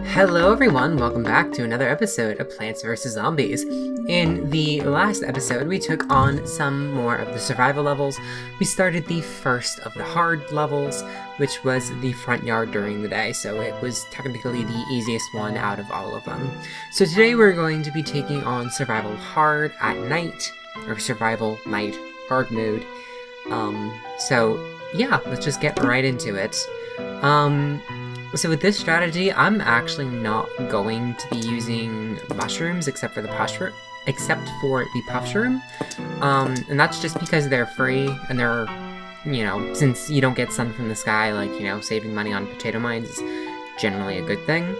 Hello everyone, welcome back to another episode of Plants vs. Zombies. In the last episode, we took on some more of the survival levels. We started the first of the hard levels, which was the front yard during the day, so it was technically the easiest one out of all of them. So today we're going to be taking on survival hard at night, or survival night hard mode. So yeah, let's just get right into it. So with this strategy, I'm actually not going to be using mushrooms except for the puff shroom. And that's just because they're free and they're, since you don't get sun from the sky, saving money on potato mines is generally a good thing.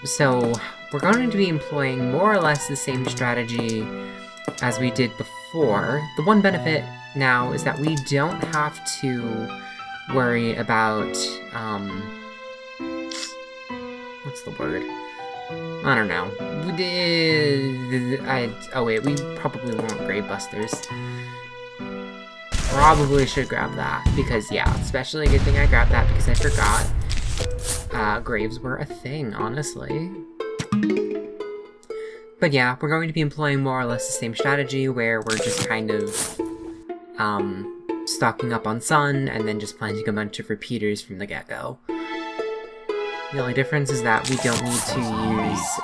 So we're going to be employing more or less the same strategy as we did before. The one benefit now is that we don't have to worry about, what's the word? I don't know. We probably want Grave Busters. Probably should grab that, because yeah, especially a good thing I grabbed that because I forgot. Graves were a thing, honestly. But yeah, we're going to be employing more or less the same strategy, where we're just kind of, stocking up on sun, and then just planting a bunch of repeaters from the get-go. The only difference is that we don't need to use,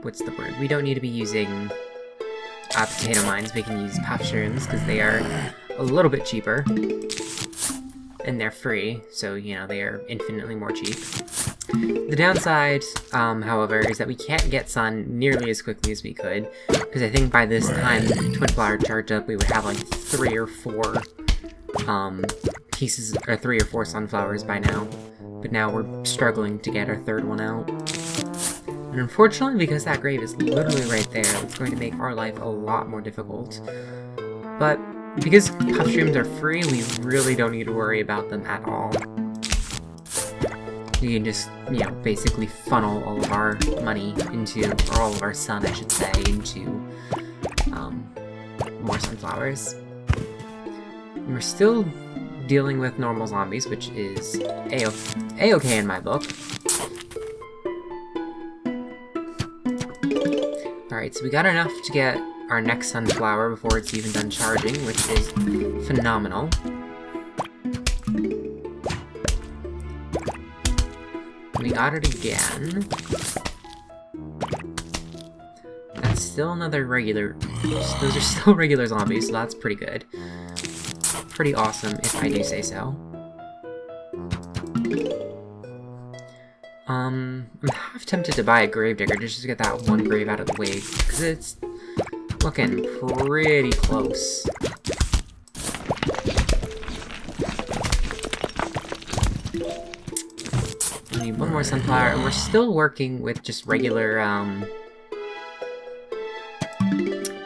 what's the word? We don't need to be using, potato mines. We can use puff shrooms, because they are a little bit cheaper. And they're free, so, they are infinitely more cheap. The downside, however, is that we can't get sun nearly as quickly as we could, because I think by this time Twin Flower charged up, we would have like 3 or 4 pieces, or 3 or 4 sunflowers by now. But now we're struggling to get our third one out. And unfortunately, because that grave is literally right there, it's going to make our life a lot more difficult. But because puff shrooms are free, we really don't need to worry about them at all. You can just, basically funnel all of our money into, or all of our sun, I should say, into, more sunflowers. And we're still dealing with normal zombies, which is A-okay in my book. Alright, so we got enough to get our next sunflower before it's even done charging, which is phenomenal. We got it again. That's still another regular... Those are still regular zombies, so that's pretty good. Pretty awesome, if I do say so. I'm half tempted to buy a gravedigger just to get that one grave out of the way, because it's looking pretty close. We need one more sunflower, and we're still working with just regular,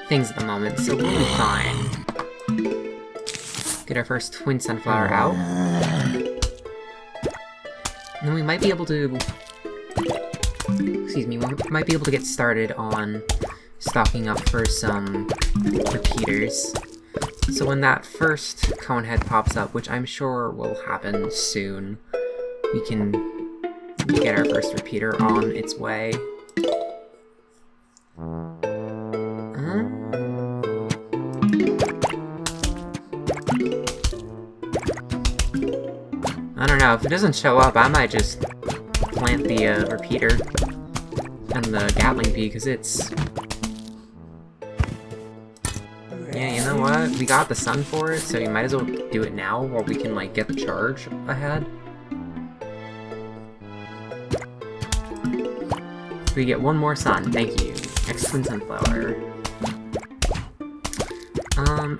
things at the moment, so we'll be fine. Get our first twin sunflower out. And then we might be able to... Excuse me, we might be able to get started on stocking up for some repeaters. So when that first cone head pops up, which I'm sure will happen soon, we can get our first repeater on its way. I don't know, if it doesn't show up, I might just plant the repeater and the Gatling Bee, because it's... Yeah, you know what? We got the sun for it, so you might as well do it now while we can, get the charge ahead. We get one more sun, thank you. Next twin sunflower.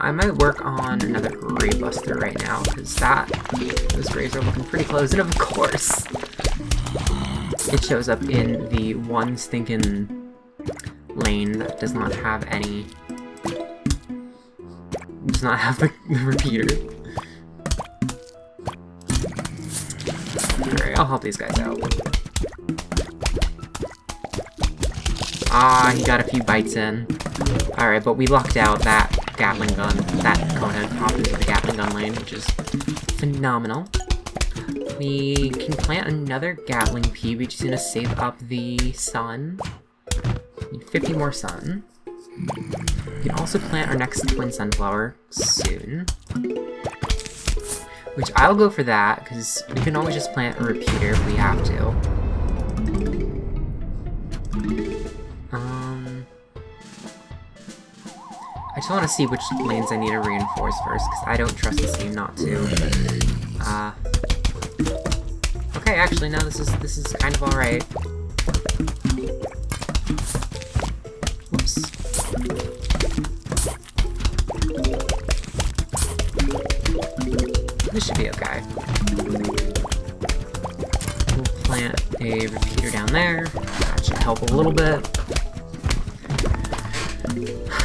I might work on another Grave Buster right now, because those graves are looking pretty close, and of course, it shows up in the one stinking lane that does not have any... does not have the repeater. Alright, I'll help these guys out. Ah, he got a few bites in. Alright, but we lucked out that Gatling gun, that Conehead popped into the Gatling gun lane, which is phenomenal. We can plant another Gatling Pea. We just need to save up the sun. Need 50 more sun. We can also plant our next twin sunflower soon. Which I'll go for that, because we can always just plant a repeater if we have to. I just want to see which lanes I need to reinforce first, because I don't trust this game not to. Okay, actually, no, this is kind of alright. Whoops. This should be okay. We'll plant a repeater down there. That should help a little bit.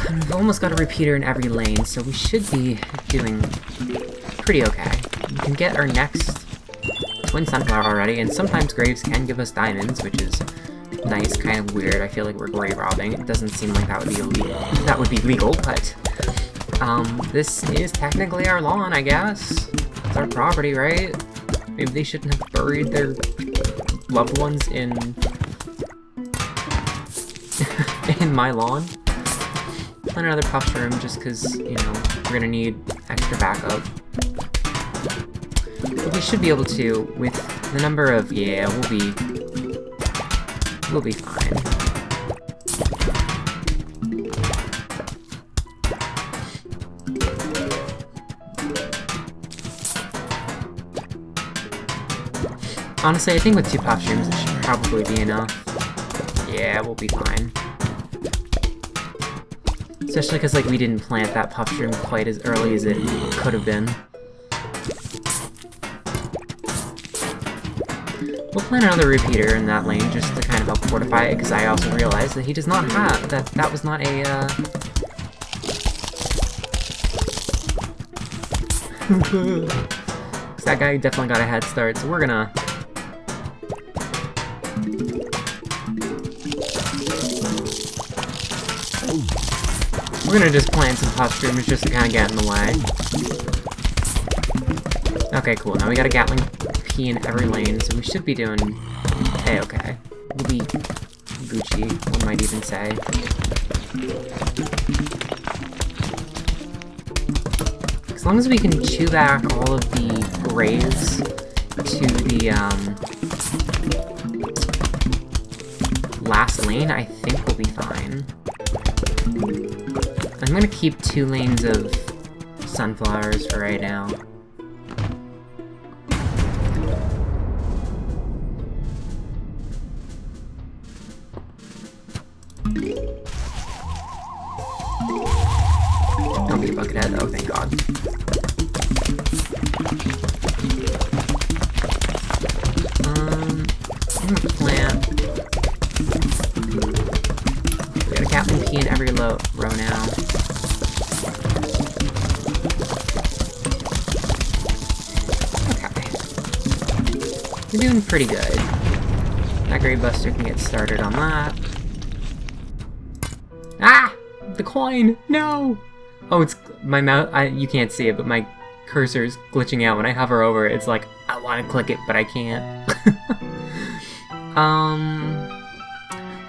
And we've almost got a repeater in every lane, so we should be doing pretty okay. We can get our next twin sunflower already, and sometimes graves can give us diamonds, which is nice, kind of weird. I feel like we're grave robbing. It doesn't seem like that would be illegal. That would be legal, but this is technically our lawn, I guess. It's our property, right? Maybe they shouldn't have buried their loved ones in in my lawn. Plant another mushroom just because, you know, we're gonna need extra backup. But we should be able to, with the number of, yeah, we'll be fine. Honestly, I think with 2 mushrooms it should probably be enough. Yeah, we'll be fine. Especially because, like, we didn't plant that mushroom quite as early as it could have been. We'll plant another repeater in that lane just to kind of help fortify it, because I also realized that he does not have that was not a that guy definitely got a head start, so we're gonna just plant some mushrooms just to kind of get in the way. Okay, cool. Now we got a Gatling Pea in every lane, so we should be doing okay. We'll be Gucci, one might even say. As long as we can chew back all of the graves to the last lane, I think we'll be fine. I'm gonna keep 2 lanes of sunflowers for right now. Don't be a buckethead though, thank God. I'm gonna plant. We got a Gatling Pea in every row now. We're doing pretty good. That Grave Buster can get started on that. Ah! The coin! No! Oh, it's my mouse. You can't see it, but my cursor is glitching out when I hover over it. It's like, I want to click it, but I can't.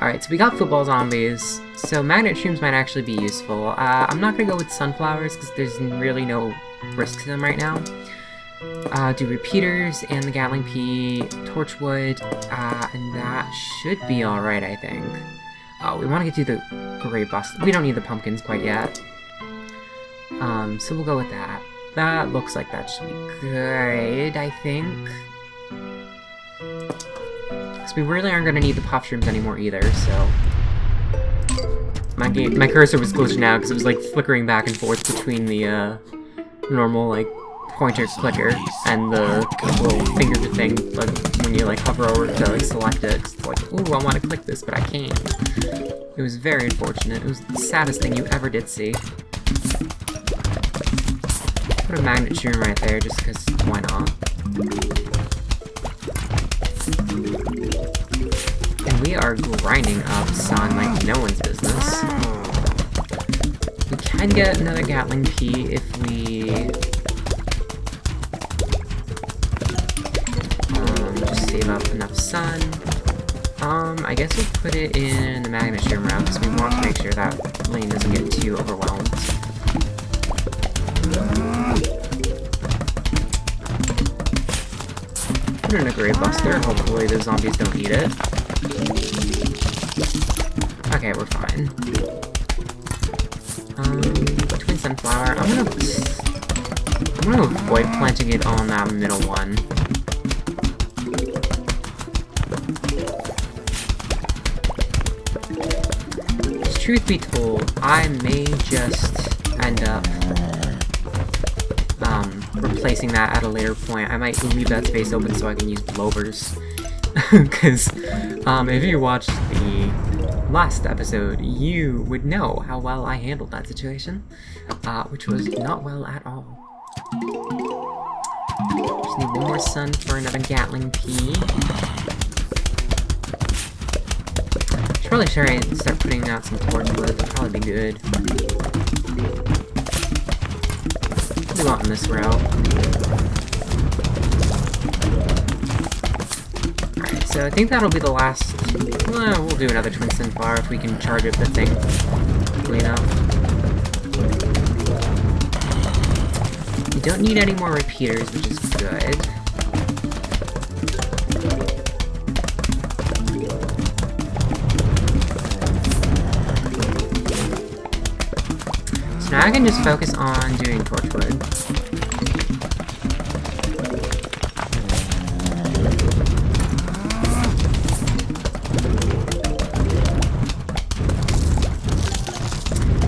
Alright, so we got football zombies. So magnet shrooms might actually be useful. I'm not gonna go with sunflowers because there's really no risk to them right now. Do repeaters and the Gatling Pea, Torchwood, and that should be alright, I think. Oh, we want to get to the Grave Buster. We don't need the pumpkins quite yet. So we'll go with that. That looks like that should be good, I think. Because we really aren't going to need the mushrooms anymore either, so... My cursor was glitching out because it was like flickering back and forth between the normal, like, pointer clicker and the little finger thing, like when you like hover over to like select it. It's like, ooh, I want to click this, but I can't. It was very unfortunate. It was the saddest thing you ever did see. Put a magnet shroom right there, just because why not? And we are grinding up sun like no one's business. We can get another Gatling Pea if we save up enough sun. I guess we'll put it in the magma mushroom route because we want to make sure that lane doesn't get too overwhelmed. Put in a Grave Buster, hopefully the zombies don't eat it. Okay, we're fine. Twin Sunflower, I'm gonna avoid planting it on that middle one. Truth be told, I may just end up replacing that at a later point. I might leave that space open so I can use blowers. Because if you watched the last episode, you would know how well I handled that situation, which was not well at all. Just need one more sun for another Gatling Pea. Probably sure I start putting out some torchwood. That'd probably be good. Move on this route. Alright, so I think that'll be the last. Well, we'll do another Twin Sunflower if we can charge up the thing. You know. We don't need any more repeaters, which is good. Now I can just focus on doing torchwood.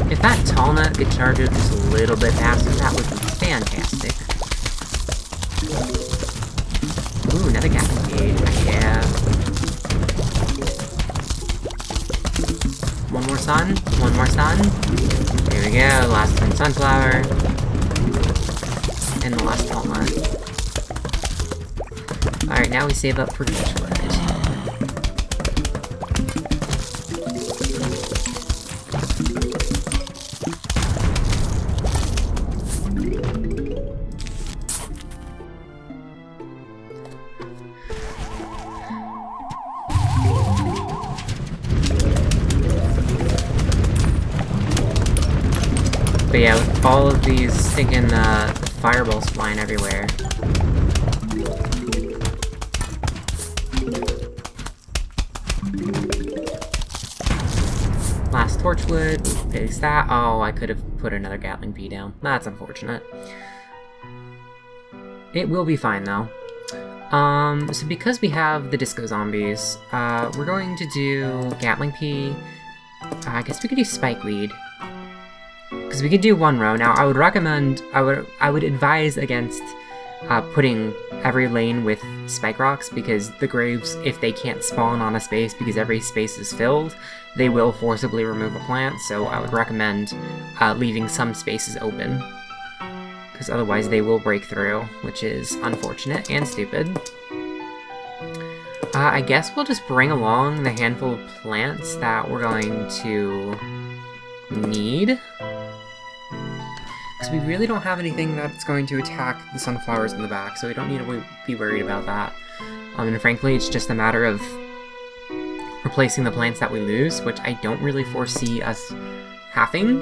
If that tall nut could charge it just a little bit faster, that would be fantastic. Ooh, another Gatling Pea. Yeah. One more sun. One more sun. There we go, last Twin Sunflower. And the last walnut. Alright, now we save up for torchwood. But yeah, with all of these stinking fireballs flying everywhere. Last torchwood, fix that. Oh, I could have put another Gatling Pea down. That's unfortunate. It will be fine though. So because we have the disco zombies, we're going to do Gatling Pea. I guess we could do Spikeweed. Because we could do one row. Now, I would recommend, I would advise against putting every lane with spike rocks, because the graves, if they can't spawn on a space because every space is filled, they will forcibly remove a plant, so I would recommend leaving some spaces open. Because otherwise they will break through, which is unfortunate and stupid. I guess we'll just bring along the handful of plants that we're going to need. Because we really don't have anything that's going to attack the sunflowers in the back, so we don't need to be worried about that. And frankly, it's just a matter of replacing the plants that we lose, which I don't really foresee us having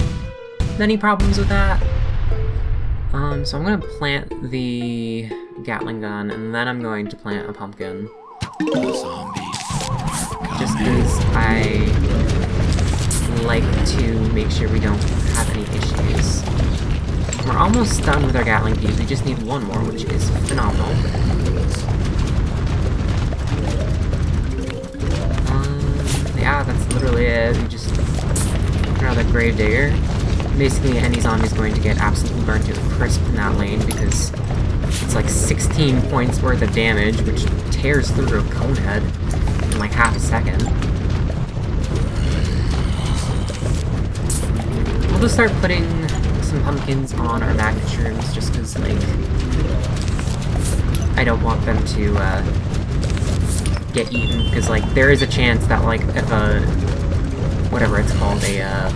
many problems with that. So I'm going to plant the Gatling gun, and then I'm going to plant a pumpkin. Just because I like to make sure we don't have any issues. We're almost done with our Gatling Peas, we just need one more, which is phenomenal. Yeah, that's literally it. We just another Gravedigger. Basically, any zombie is going to get absolutely burnt to a crisp in that lane because it's like 16 points worth of damage, which tears through a cone head in like half a second. We'll just start putting some pumpkins on our magnet shrooms just because, like, I don't want them to get eaten, because, like, there is a chance that, like, if a whatever it's called, a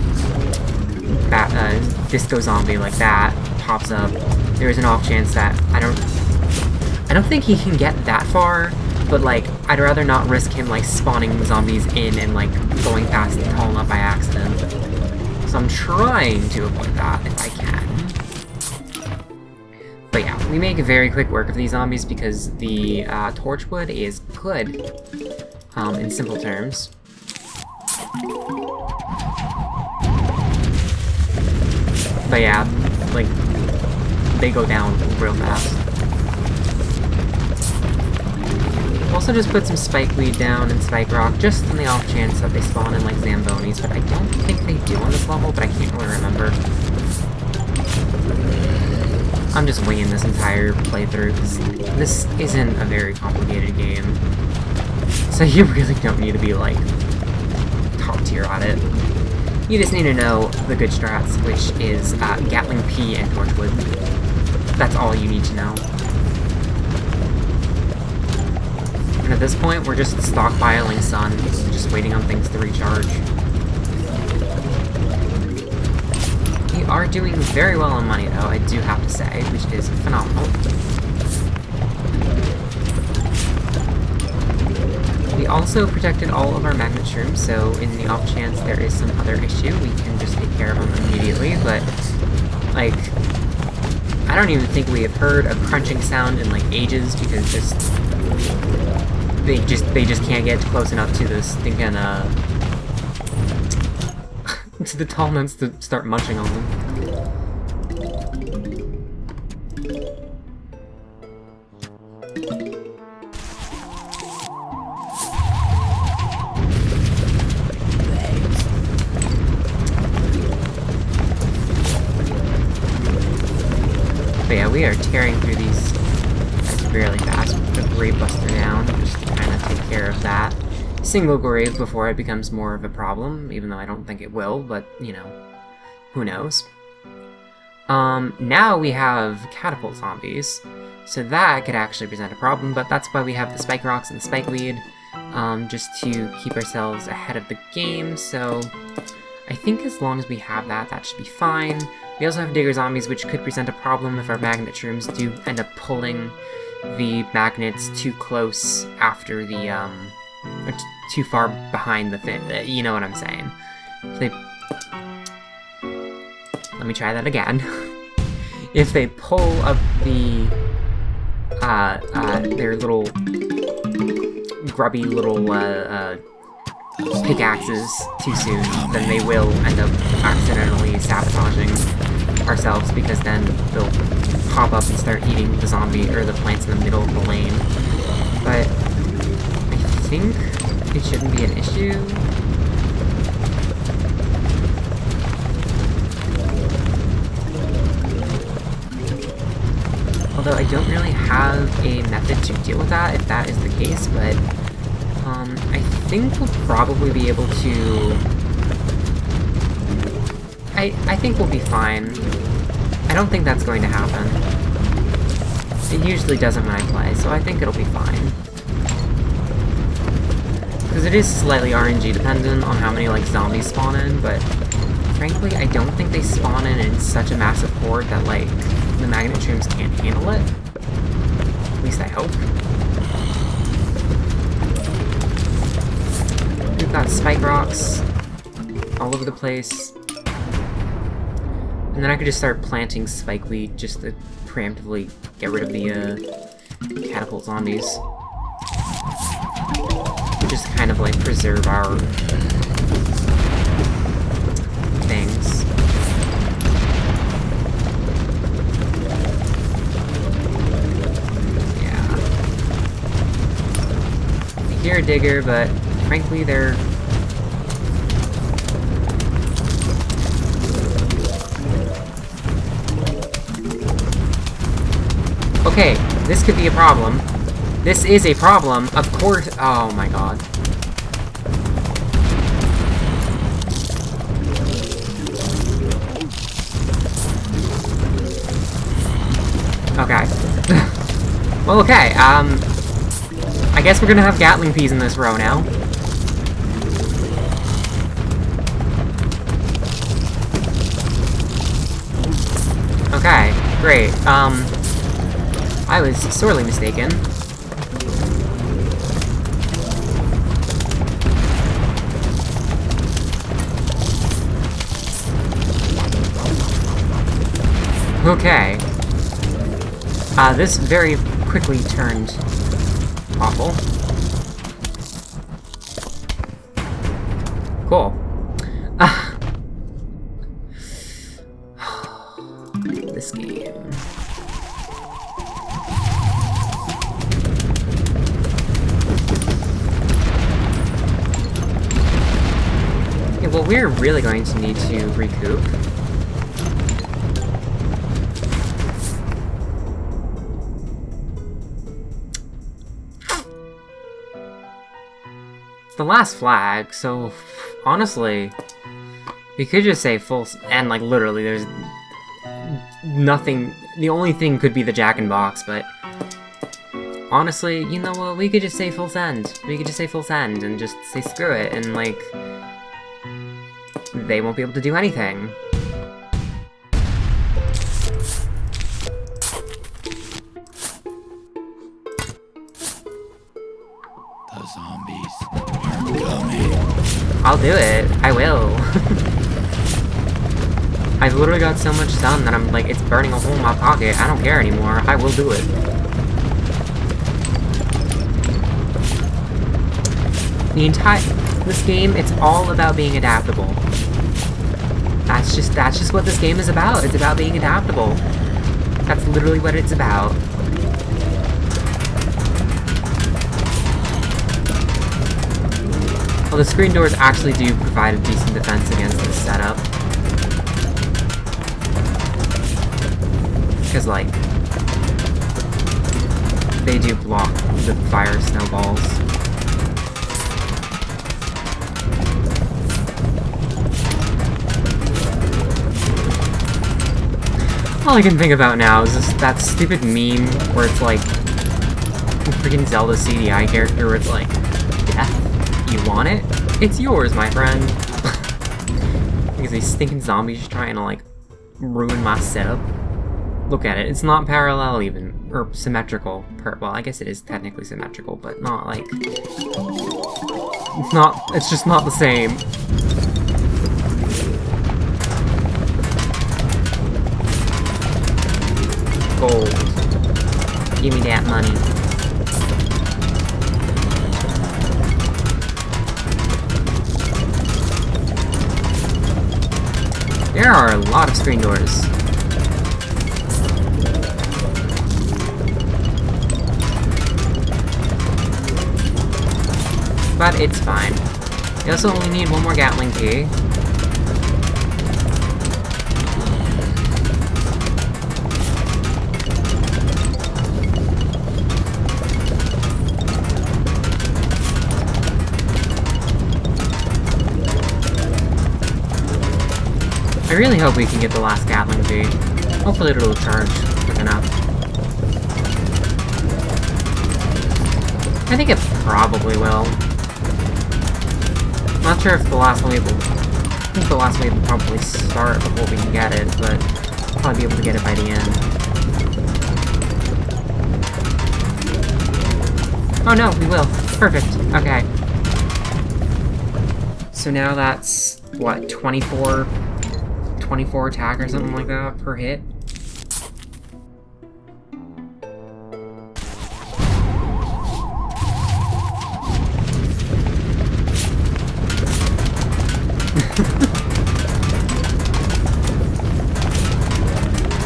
disco zombie like that pops up, there is an off chance that I don't think he can get that far but, like, I'd rather not risk him, like, spawning zombies in and, like, going past the tall nut by accident. So I'm trying to avoid that if I can. But yeah, we make very quick work of these zombies because the torchwood is good, in simple terms. But yeah, like, they go down real fast. Also just put some spike weed down and spike rock, just on the off chance that they spawn in like Zambonis, but I don't think they do on this level, but I can't really remember. I'm just winging this entire playthrough, because this isn't a very complicated game. So you really don't need to be like top tier at it. You just need to know the good strats, which is Gatling P and Torchwood. That's all you need to know. And at this point, we're just stockpiling Sun, just waiting on things to recharge. We are doing very well on money, though, I do have to say, which is phenomenal. We also protected all of our magnet shrooms, so in the off chance there is some other issue, we can just take care of them immediately, but, like, I don't even think we have heard a crunching sound in, like, ages, because they just can't get close enough to the stinking, to the tall nuts to start munching on them. But yeah, we are tearing through these really fast with the Grave Buster down, just to kind of take care of that single grave before it becomes more of a problem, even though I don't think it will, but, you know, who knows. Now we have catapult zombies, so that could actually present a problem, but that's why we have the spike rocks and the spike weed, just to keep ourselves ahead of the game, so I think as long as we have that, that should be fine. We also have digger zombies, which could present a problem if our magnet shrooms do end up pulling the magnets too close after the, or too far behind the thing, you know what I'm saying. If they... Let me try that again. If they pull up the, their little, grubby little, pickaxes too soon, then they will end up accidentally sabotaging ourselves, because then they'll pop up and start eating the zombie, or the plants in the middle of the lane. But I think it shouldn't be an issue. Although I don't really have a method to deal with that, if that is the case, but I think we'll probably be able to... I think we'll be fine. I don't think that's going to happen. It usually doesn't when I play, so I think it'll be fine. Because it is slightly RNG dependent on how many, like, zombies spawn in, but frankly, I don't think they spawn in such a massive horde that, like, the magnet shrooms can't handle it. At least I hope. We've got spike rocks all over the place. And then I could just start planting spike weed just to preemptively get rid of the catapult zombies. Just kind of like preserve our things. Yeah. I hear a digger, but frankly they're... Okay, this could be a problem. This is a problem, of course. Oh my god. Okay. Well, okay, I guess we're gonna have Gatling peas in this row now. Okay, great. I was sorely mistaken. Okay. This very quickly turned awful. Cool. This game. Yeah, well, we're really going to need to recoup. It's the last flag, so honestly, we could just say full, and like literally there's nothing, the only thing could be the Jack-in-Box, but honestly, you know what, we could just say full send. We could just say full send and just say screw it, and like, they won't be able to do anything. The zombies are coming. I'll do it. I will. I've literally got so much done that I'm like, it's burning a hole in my pocket. I don't care anymore. I will do it. This game, it's all about being adaptable. That's just what this game is about. It's about being adaptable. That's literally what it's about. Well, the screen doors actually do provide a decent defense against this setup. Because, like, they do block the fire snowballs. All I can think about now is just that stupid meme where it's like a freaking Zelda CDI character where it's like, death? You want it? It's yours, my friend. Because these stinking zombies just trying to like ruin my setup. Look at it, it's not parallel even, or symmetrical. Well, I guess it is technically symmetrical, but not like, it's just not the same. Gold. Give me that money. There are a lot of screen doors. But it's fine. We also only need one more Gatling key. I really hope we can get the last Gatling key. Hopefully it'll charge quick enough. I think it probably will. Not sure if the last wave will... I think the last wave will probably start before we can get it, but we'll probably be able to get it by the end. Oh no, we will. Perfect. Okay. So now that's, what, 24 attack or something like that per hit?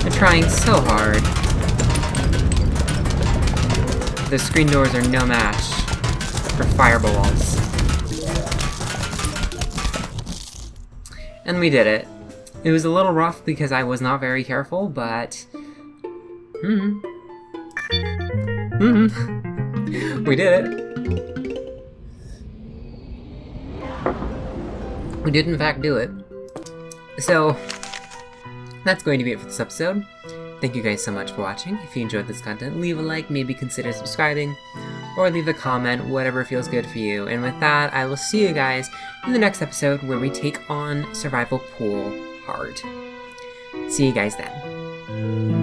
They're trying so hard. The screen doors are no match for fireballs. And we did it. It was a little rough because I was not very careful, but... we did it. We did in fact do it. So, that's going to be it for this episode. Thank you guys so much for watching. If you enjoyed this content, leave a like, maybe consider subscribing, or leave a comment, whatever feels good for you. And with that, I will see you guys in the next episode where we take on Survival Pool Hard. See you guys then.